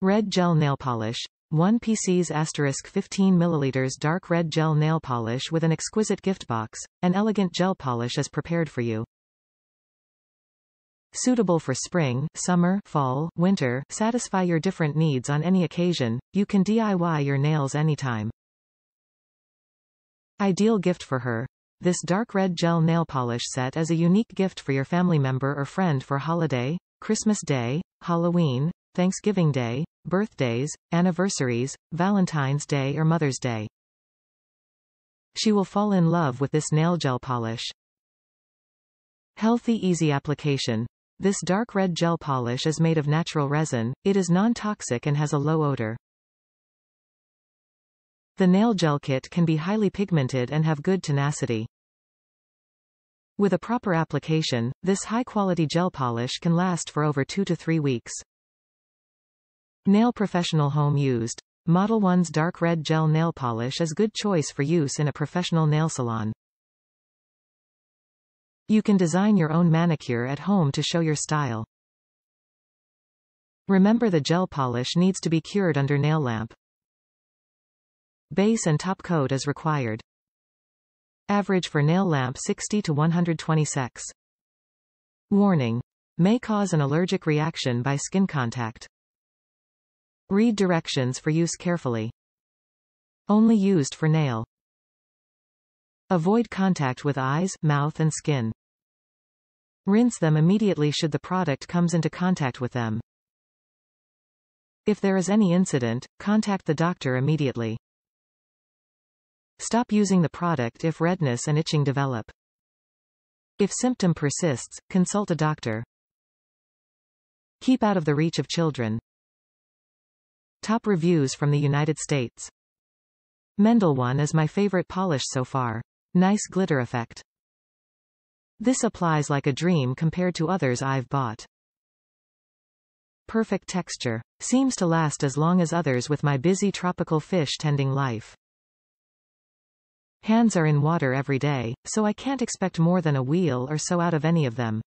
Red gel nail polish. 1 pcs * 15 ml dark red gel nail polish with an exquisite gift box. An elegant gel polish is prepared for you. Suitable for spring, summer, fall, winter. Satisfy your different needs on any occasion. You can DIY your nails anytime. Ideal gift for her. This dark red gel nail polish set is a unique gift for your family member or friend for holiday, Christmas Day, Halloween, Thanksgiving Day, birthdays, anniversaries, Valentine's Day or Mother's Day. She will fall in love with this nail gel polish. Healthy, easy application. This dark red gel polish is made of natural resin. It is non-toxic and has a low odor. The nail gel kit can be highly pigmented and have good tenacity. With a proper application, this high-quality gel polish can last for over 2 to 3 weeks. Nail professional home used. Modelones dark red gel nail polish is good choice for use in a professional nail salon. You can design your own manicure at home to show your style. Remember, the gel polish needs to be cured under nail lamp. Base and top coat is required. Average for nail lamp 60 to 120 secs. Warning. May cause an allergic reaction by skin contact. Read directions for use carefully. Only used for nail. Avoid contact with eyes, mouth and skin. Rinse them immediately should the product comes into contact with them. If there is any incident, contact the doctor immediately. Stop using the product if redness and itching develop. If symptom persists, consult a doctor. Keep out of the reach of children. Top reviews from the United States. Mendel one is my favorite polish so far. Nice glitter effect. This applies like a dream compared to others I've bought. Perfect texture. Seems to last as long as others with my busy tropical fish tending life. Hands are in water every day, so I can't expect more than a wheel or so out of any of them.